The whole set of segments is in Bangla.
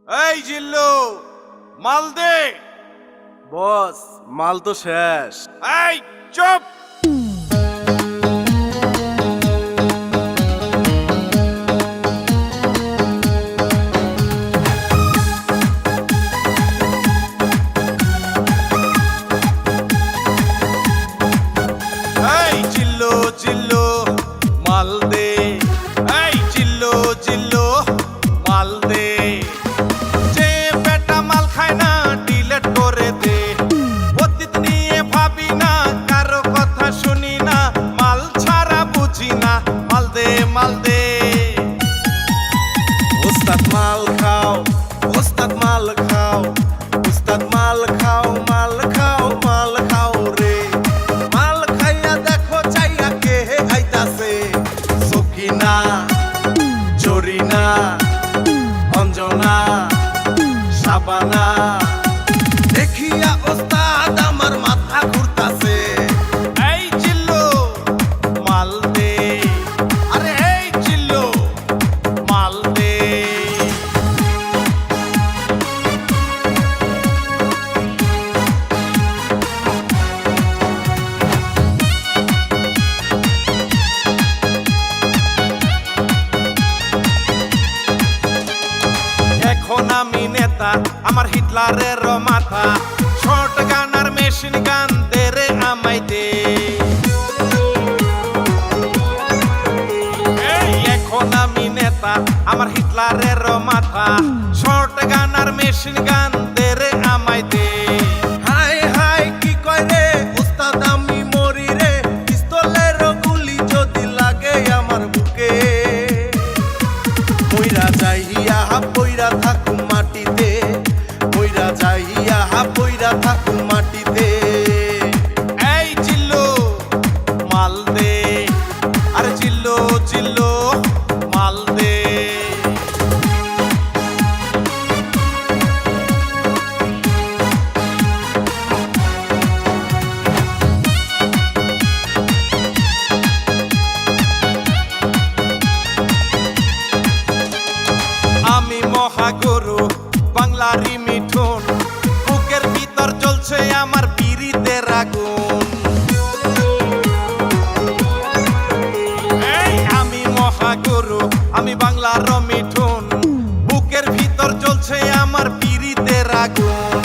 এই জিল্লু, মাল দে। বস, মাল তো শেষ। এই চুপ। এই জিল্লু জিল্লু মাল দে। এই জিল্লু জিল্লু মাল দে। যে বেটা মাল খায় না ডিলেট করে দে। অতীত নিয়ে ভাবি না, কারো কথা শুনি না, মাল ছাড়া বুঝি না, মাল দে মাল দে। ওস্তাদ মাল খাও, ওস্তাদ মাল খাও, ওস্তাদ মাল খাও, মাল খাও, মাল খাও রে। মাল খাইয়া দেখো চাইয়া কে আইতাছে। সকিনা, জরিনা, অঞ্জনা, শাবানা। দেখিয়া ওস্তাদ আমার মাথা ঘুরতাছে। এই জিল্লু মাল দে। আরে এই জিল্লু মাল দে। এখন আমি নেতা, আমার হিটলারের মাথা। শর্ট গান আর মেশিন গান দে রে আমায় দে। এই এখন আমি নেতা, আমার হিটলারের মাথা। শর্ট গান আর মেশিন গান দে রে আমায় দে। হাই হাই কি কয় রে ওস্তাদ, আমি মরি রে। পিস্তলের গুলি যদি লাগে আমার বুকে, পইরা যাইয়া পইরা থাকু মাটিতে, পইরা যাইয়া পইরা থাকু মাটিতে। এই জিল্লু মাল দে। আরে জিল্লু জিল্লু মাল দে। আমি মহাগুরু বাংলারই মিঠুন। বুকের ভিতর জ্বলছে আমার পীড়িতের আগুন। এই আমি মহাগুরু, আমি বাংলার মিঠুন। বুকের ভিতর জ্বলছে আমার পীড়িতের আগুন।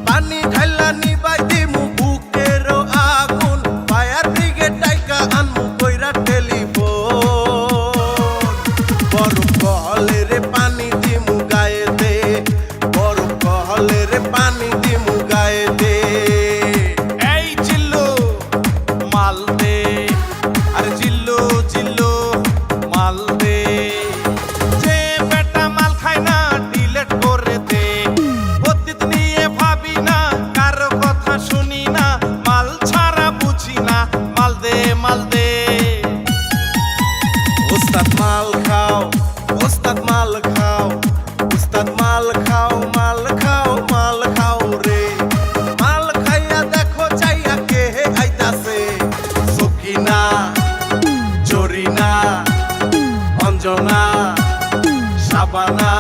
পানি ঢাইলা নিবাই দিমু বুকের আগুন। ফায়ার ব্রিগেড ডাইকা আনমু কইরা টেলিফোন। বরফ কহলে রে পানি দিমু গায়েতে, বরফ কহলে রে পানি দিমু গায়েতে। এই জিল্লু মাল দে। আরে জিল্লু জিল্লু মাল দে। যে বেটা মাল খায় না ডিলেট করে দে। অতীত নিয়ে ভাবি না, কারো কথা শুনি না, মাল ছাড়া বুঝি না, মাল দে মাল দে। ওস্তাদ মাল খাও, ওস্তাদ মাল খাও, ওস্তাদ মাল খাও, মাল খাও, মাল খাও রে। মাল খাইয়া দেখো চাইয়া কে আইতাছে। সকিনা, জরিনা, অঞ্জনা, শাবানা।